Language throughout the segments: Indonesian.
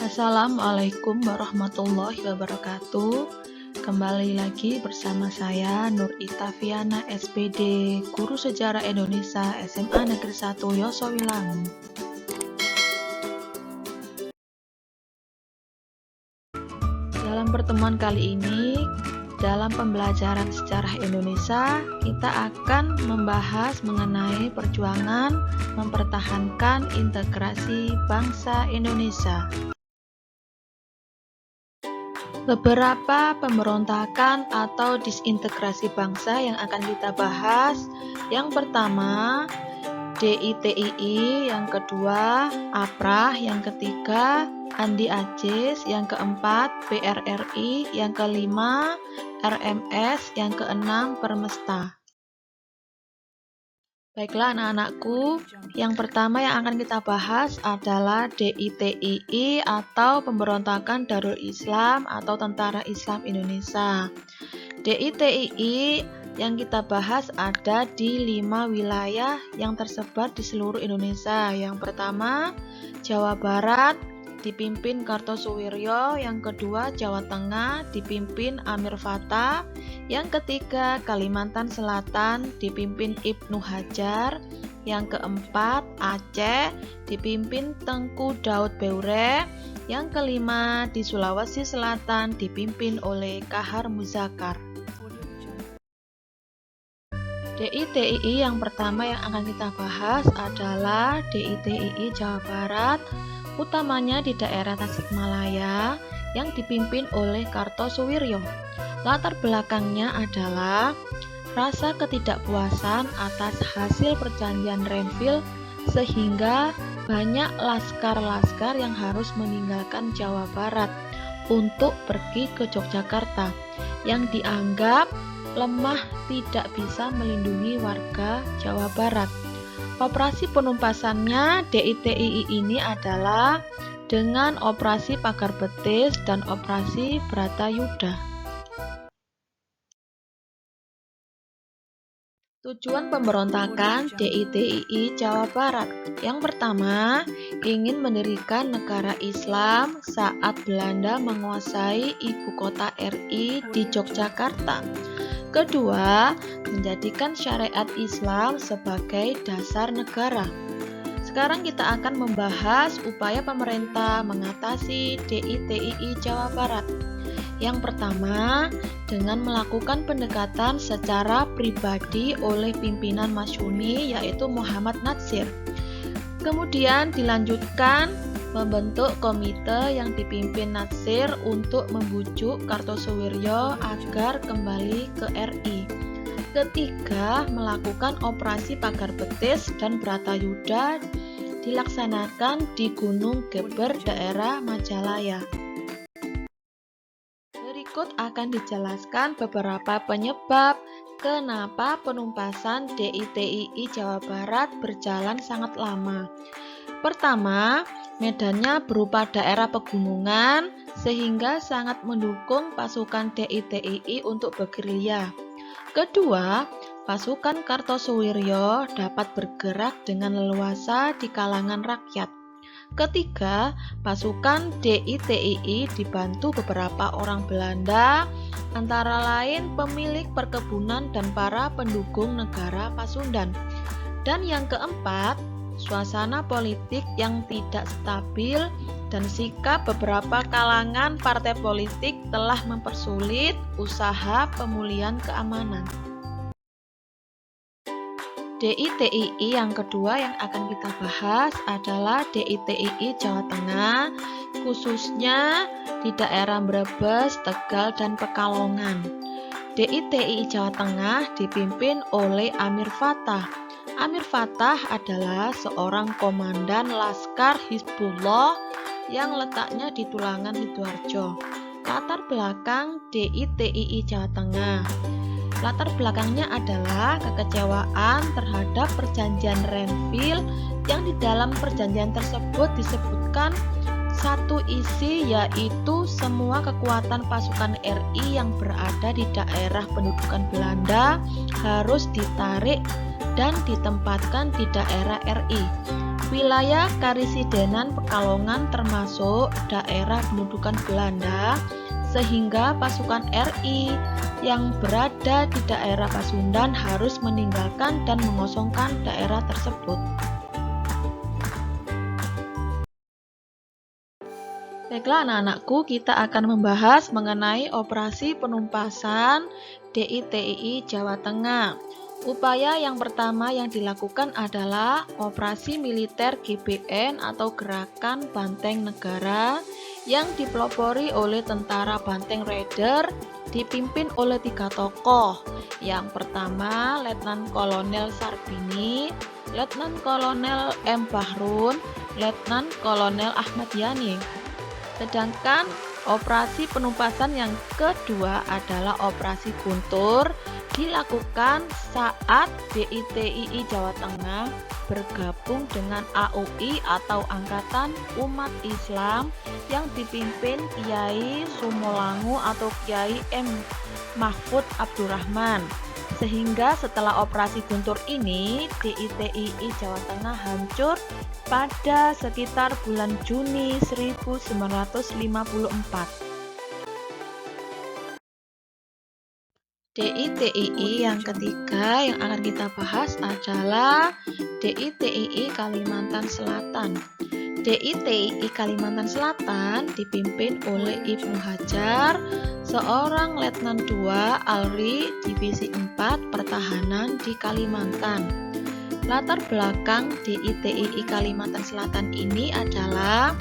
Assalamualaikum warahmatullahi wabarakatuh. Kembali lagi bersama saya Nur Itafiana SPD, Guru Sejarah Indonesia SMA Negeri 1 Yosowilangun. Dalam pertemuan kali ini, dalam pembelajaran sejarah Indonesia, kita akan membahas mengenai perjuangan mempertahankan integrasi bangsa Indonesia. Beberapa pemberontakan atau disintegrasi bangsa yang akan kita bahas. Yang pertama, DITII, yang kedua, APRAH, yang ketiga, Andi Aziz, yang keempat, PRRI, yang kelima, RMS, yang keenam, Permesta. Baiklah anak-anakku, yang pertama yang akan kita bahas adalah DITII atau Pemberontakan Darul Islam atau Tentara Islam Indonesia. DITII yang kita bahas ada di 5 wilayah yang tersebar di seluruh Indonesia. Yang pertama, Jawa Barat dipimpin Kartosuwiryo, yang kedua Jawa Tengah dipimpin Amir Fattah, yang ketiga Kalimantan Selatan dipimpin Ibnu Hajar, yang keempat Aceh dipimpin Tengku Daud Beure, yang kelima di Sulawesi Selatan dipimpin oleh Kahar Muzakar. DITII yang pertama yang akan kita bahas adalah DITII Jawa Barat, utamanya di daerah Tasikmalaya yang dipimpin oleh Kartosuwiryo. Latar belakangnya adalah rasa ketidakpuasan atas hasil perjanjian Renville sehingga banyak laskar-laskar yang harus meninggalkan Jawa Barat untuk pergi ke Yogyakarta yang dianggap lemah tidak bisa melindungi warga Jawa Barat. Operasi penumpasannya DITII ini adalah dengan operasi Pagar Betis dan operasi Bratayuda. Tujuan pemberontakan DITII Jawa Barat. Yang pertama, ingin mendirikan negara Islam saat Belanda menguasai ibu kota RI di Yogyakarta. Kedua, menjadikan syariat Islam sebagai dasar negara. Sekarang kita akan membahas upaya pemerintah mengatasi DITII Jawa Barat. Yang pertama, dengan melakukan pendekatan secara pribadi oleh pimpinan Masyumi yaitu Muhammad Natsir. Kemudian dilanjutkan membentuk komite yang dipimpin Natsir untuk membujuk Kartosuwiryo agar kembali ke RI. Ketiga, melakukan operasi Pagar Betis dan Bratayuda dilaksanakan di Gunung Geber daerah Majalaya. Berikut akan dijelaskan beberapa penyebab kenapa penumpasan DITII Jawa Barat berjalan sangat lama. Pertama, medannya berupa daerah pegunungan sehingga sangat mendukung pasukan DITII untuk bergerilya. Kedua, pasukan Kartosuwiryo dapat bergerak dengan leluasa di kalangan rakyat. Ketiga, pasukan DITII dibantu beberapa orang Belanda, antara lain pemilik perkebunan dan para pendukung negara Pasundan. Dan yang keempat, suasana politik yang tidak stabil dan sikap beberapa kalangan partai politik telah mempersulit usaha pemulihan keamanan. DITII yang kedua yang akan kita bahas adalah DITII Jawa Tengah, khususnya di daerah Brebes, Tegal, dan Pekalongan. DITII Jawa Tengah dipimpin oleh Amir Fattah. Amir Fattah adalah seorang komandan Laskar Hizbullah yang letaknya di Tulangan Sidoarjo. Latar belakang DITII Jawa Tengah. Latar belakangnya adalah kekecewaan terhadap perjanjian Renville yang di dalam perjanjian tersebut disebutkan satu isi yaitu semua kekuatan pasukan RI yang berada di daerah pendudukan Belanda harus ditarik dan ditempatkan di daerah RI. Wilayah Karisidenan Pekalongan termasuk daerah pendudukan Belanda, sehingga pasukan RI yang berada di daerah Pasundan harus meninggalkan dan mengosongkan daerah tersebut. Baiklah anak-anakku, kita akan membahas mengenai operasi penumpasan DITII Jawa Tengah. Upaya yang pertama yang dilakukan adalah operasi militer GBN atau Gerakan Banteng Negara yang dipelopori oleh tentara Banteng Raider dipimpin oleh 3 tokoh. Yang pertama Letnan Kolonel Sarbini, Letnan Kolonel M. Bahrun, Letnan Kolonel Ahmad Yani. Sedangkan operasi penumpasan yang kedua adalah operasi Guntur, dilakukan saat DITII Jawa Tengah bergabung dengan AUI atau Angkatan Umat Islam yang dipimpin Kiai Sumolangu atau Kiai M. Mahfud Abdurrahman. Sehingga setelah operasi Guntur ini, DITII Jawa Tengah hancur pada sekitar bulan Juni 1954. DITII yang ketiga yang akan kita bahas adalah DITII Kalimantan Selatan. DITII Kalimantan Selatan dipimpin oleh Ibnu Hajar, seorang Letnan II Alri Divisi 4 Pertahanan di Kalimantan. Latar belakang DITII Kalimantan Selatan ini adalah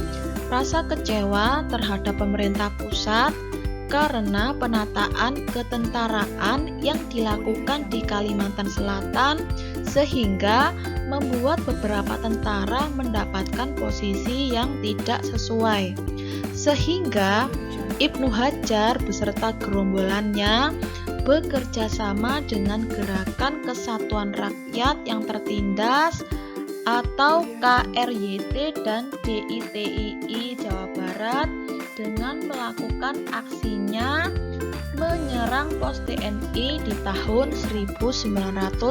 rasa kecewa terhadap pemerintah pusat karena penataan ketentaraan yang dilakukan di Kalimantan Selatan sehingga membuat beberapa tentara mendapatkan posisi yang tidak sesuai. Sehingga Ibnu Hajar beserta gerombolannya bekerja sama dengan Gerakan Kesatuan Rakyat yang Tertindas atau KRYT dan DITII Jawa Barat dengan melakukan aksinya menyerang pos TNI di tahun 1950.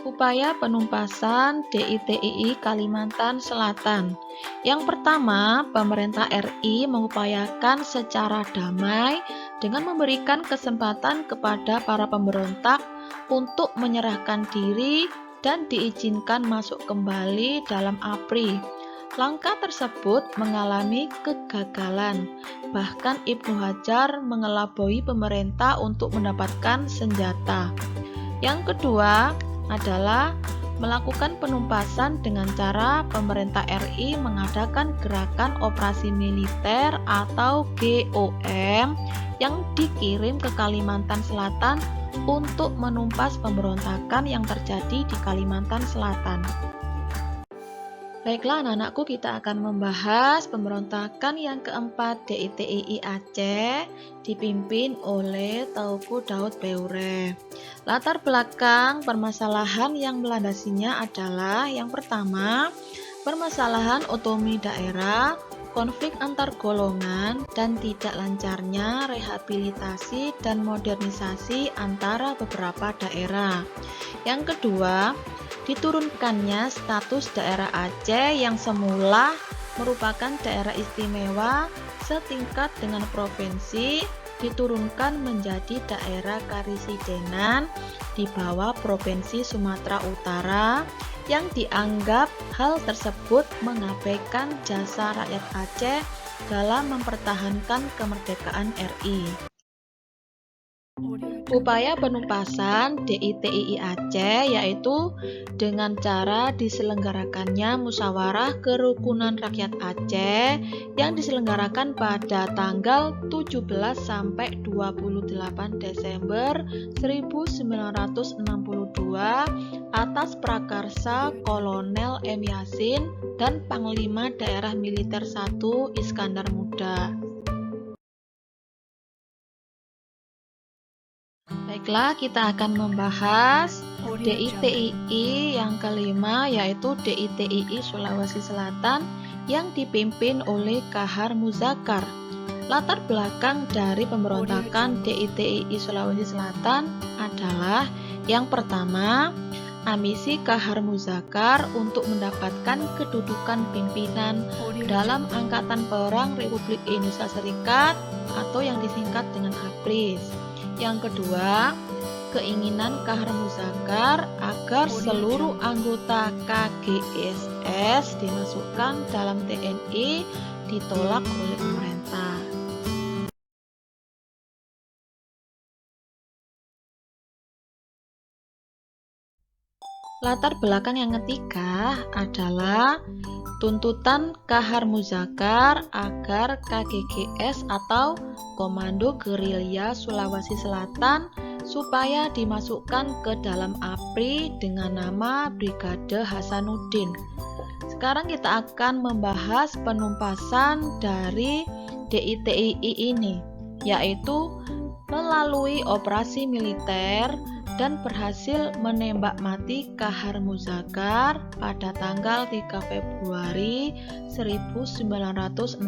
Upaya penumpasan DITII Kalimantan Selatan. Yang pertama, pemerintah RI mengupayakan secara damai dengan memberikan kesempatan kepada para pemberontak untuk menyerahkan diri dan diizinkan masuk kembali dalam APRI. Langkah tersebut mengalami kegagalan. Bahkan Ibnu Hajar mengelabui pemerintah untuk mendapatkan senjata. Yang kedua adalah melakukan penumpasan dengan cara pemerintah RI mengadakan gerakan operasi militer atau GOM yang dikirim ke Kalimantan Selatan untuk menumpas pemberontakan yang terjadi di Kalimantan Selatan. Baiklah anak-anakku, kita akan membahas pemberontakan yang keempat DITII Aceh dipimpin oleh Teuku Daud Beure. Latar belakang permasalahan yang melandasinya adalah yang pertama, permasalahan otonomi daerah, konflik antar golongan, dan tidak lancarnya rehabilitasi dan modernisasi antara beberapa daerah. Yang kedua, diturunkannya status daerah Aceh yang semula merupakan daerah istimewa setingkat dengan provinsi diturunkan menjadi daerah karisidenan di bawah Provinsi Sumatera Utara yang dianggap hal tersebut mengabaikan jasa rakyat Aceh dalam mempertahankan kemerdekaan RI. Upaya penumpasan DITII Aceh yaitu dengan cara diselenggarakannya musyawarah kerukunan rakyat Aceh yang diselenggarakan pada tanggal 17 sampai 28 Desember 1962 atas prakarsa Kolonel M. Yasin dan Panglima Daerah Militer 1 Iskandar Muda. Baiklah, kita akan membahas DITII yang kelima yaitu DITII Sulawesi Selatan yang dipimpin oleh Kahar Muzakar. Latar belakang dari pemberontakan DITII Sulawesi Selatan adalah yang pertama, ambisi Kahar Muzakar untuk mendapatkan kedudukan pimpinan dalam Angkatan Perang Republik Indonesia Serikat atau yang disingkat dengan APRIS. Yang kedua, keinginan Kahar Muzakar agar seluruh anggota KGSS dimasukkan dalam TNI ditolak oleh pemerintah. Latar belakang yang ketiga adalah tuntutan Kahar Muzakar agar KGGS atau Komando Gerilya Sulawesi Selatan supaya dimasukkan ke dalam APRI dengan nama Brigade Hasanuddin. Sekarang kita akan membahas penumpasan dari DITII ini, yaitu melalui operasi militer dan berhasil menembak mati Kahar Muzakar pada tanggal 3 Februari 1965.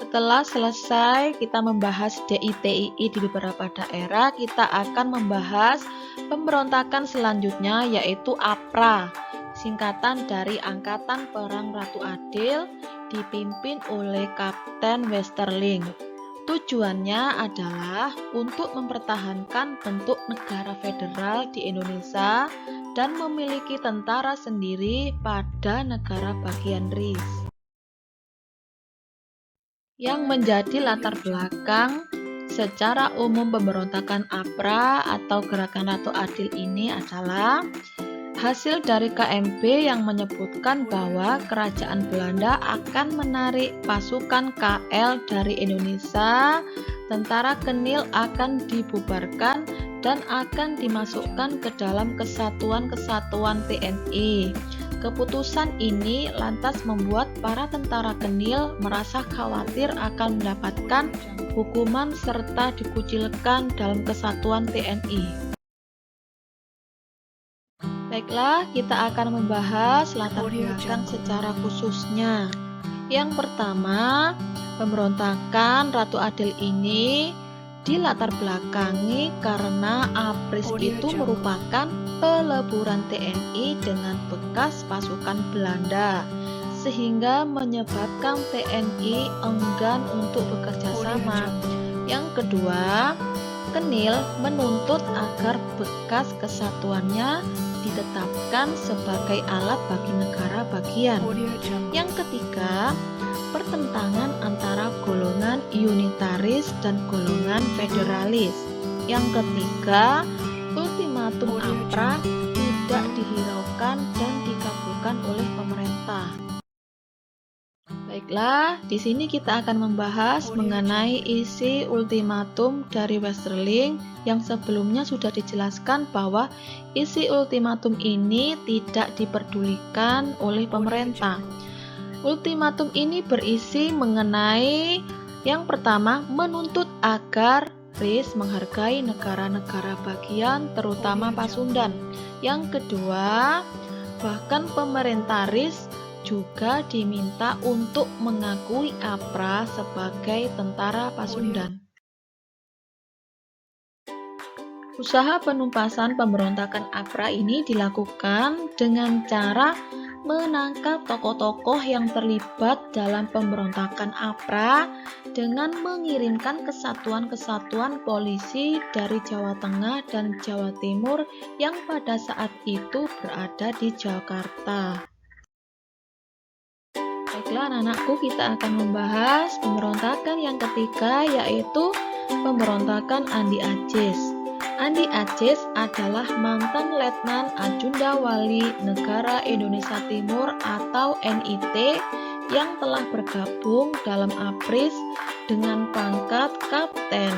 Setelah selesai kita membahas DITII di beberapa daerah, kita akan membahas pemberontakan selanjutnya, yaitu APRA, singkatan dari Angkatan Perang Ratu Adil, dipimpin oleh Kapten Westerling. Tujuannya adalah untuk mempertahankan bentuk negara federal di Indonesia dan memiliki tentara sendiri pada negara bagian RIS. Yang menjadi latar belakang secara umum pemberontakan APRA atau Gerakan Ratu Adil ini adalah hasil dari KMB yang menyebutkan bahwa kerajaan Belanda akan menarik pasukan KL dari Indonesia, tentara Kenil akan dibubarkan dan akan dimasukkan ke dalam kesatuan-kesatuan TNI. Keputusan ini lantas membuat para tentara Kenil merasa khawatir akan mendapatkan hukuman serta dikucilkan dalam kesatuan TNI. Baiklah, kita akan membahas latar belakang secara khususnya. Yang pertama, pemberontakan Ratu Adil ini dilatar belakangi karena APRIS itu merupakan peleburan TNI dengan bekas pasukan Belanda, sehingga menyebabkan TNI enggan untuk bekerja sama. Yang kedua, Kenil menuntut agar bekas kesatuannya ditetapkan sebagai alat bagi negara bagian. Yang ketiga, pertentangan antara golongan unitaris dan golongan federalis. Yang ketiga, ultimatum APRA tidak dihiraukan dan dikabulkan oleh pemerintah. Baiklah, di sini kita akan membahas mengenai isi ultimatum dari Westerling yang sebelumnya sudah dijelaskan bahwa isi ultimatum ini tidak diperdulikan oleh pemerintah. Ultimatum ini berisi mengenai yang pertama, menuntut agar RIS menghargai negara-negara bagian terutama Pasundan. Yang kedua, bahkan pemerintah RIS juga diminta untuk mengakui APRA sebagai tentara Pasundan. Usaha penumpasan pemberontakan APRA ini dilakukan dengan cara menangkap tokoh-tokoh yang terlibat dalam pemberontakan APRA dengan mengirimkan kesatuan-kesatuan polisi dari Jawa Tengah dan Jawa Timur yang pada saat itu berada di Jakarta. Baiklah anak-anakku, kita akan membahas pemberontakan yang ketiga, yaitu pemberontakan Andi Aziz. Andi Aziz adalah mantan Letnan Ajunda Wali Negara Indonesia Timur atau NIT yang telah bergabung dalam APRIS dengan pangkat kapten.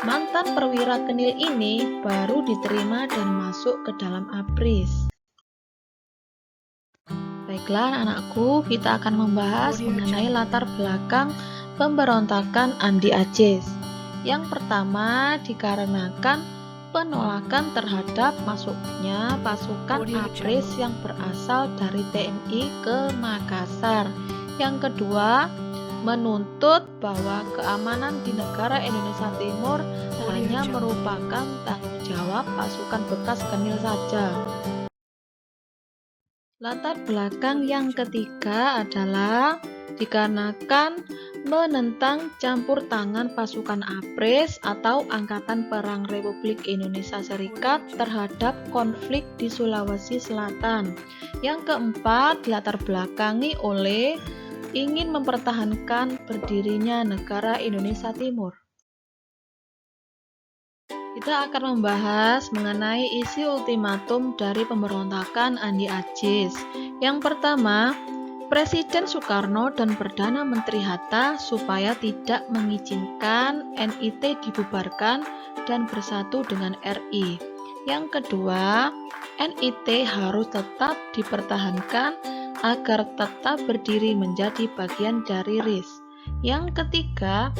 Mantan perwira Kenil ini baru diterima dan masuk ke dalam APRIS. Baiklah anak-anakku, kita akan membahas mengenai latar belakang pemberontakan Andi Aziz. Yang pertama, dikarenakan penolakan terhadap masuknya pasukan APRIS yang berasal dari TNI ke Makassar. Yang kedua, menuntut bahwa keamanan di negara Indonesia Timur hanya merupakan tanggung jawab pasukan bekas Kenil saja. Latar belakang yang ketiga adalah dikarenakan menentang campur tangan pasukan ABRIS atau Angkatan Perang Republik Indonesia Serikat terhadap konflik di Sulawesi Selatan. Yang keempat, dilatar belakangi oleh ingin mempertahankan berdirinya negara Indonesia Timur. Kita akan membahas mengenai isi ultimatum dari pemberontakan Andi Agis. Yang pertama, Presiden Soekarno dan Perdana Menteri Hatta supaya tidak mengizinkan NIT dibubarkan dan bersatu dengan RI. Yang kedua, NIT harus tetap dipertahankan agar tetap berdiri menjadi bagian dari RIS. Yang ketiga,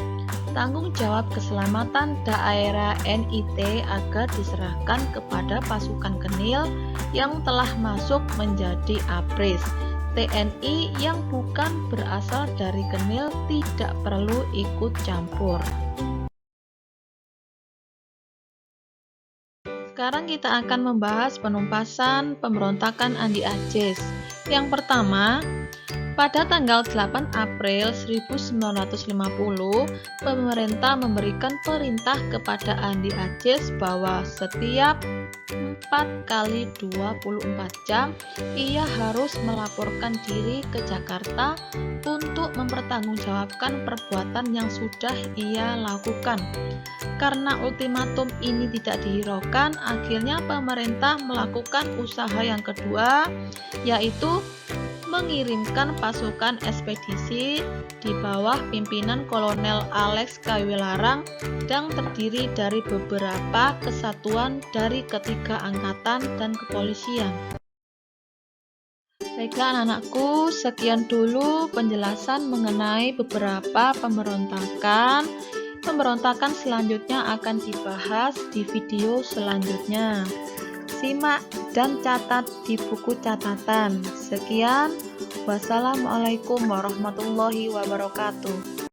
tanggung jawab keselamatan daerah NIT agar diserahkan kepada pasukan Kenil yang telah masuk menjadi ABRIS. TNI yang bukan berasal dari Kenil tidak perlu ikut campur. Sekarang kita akan membahas penumpasan pemberontakan Andi Agis. Yang pertama, pada tanggal 8 April 1950, pemerintah memberikan perintah kepada Andi Agis bahwa setiap 4 kali 24 jam ia harus melaporkan diri ke Jakarta untuk mempertanggungjawabkan perbuatan yang sudah ia lakukan. Karena ultimatum ini tidak dihiraukan, akhirnya pemerintah melakukan usaha yang kedua, yaitu mengirimkan pasukan ekspedisi di bawah pimpinan Kolonel Alex K. Wilarang yang terdiri dari beberapa kesatuan dari ketiga angkatan dan kepolisian. Baiklah anak-anakku, sekian dulu penjelasan mengenai beberapa pemberontakan. Pemberontakan selanjutnya akan dibahas di video selanjutnya. Simak dan catat di buku catatan. Sekian, wassalamualaikum warahmatullahi wabarakatuh.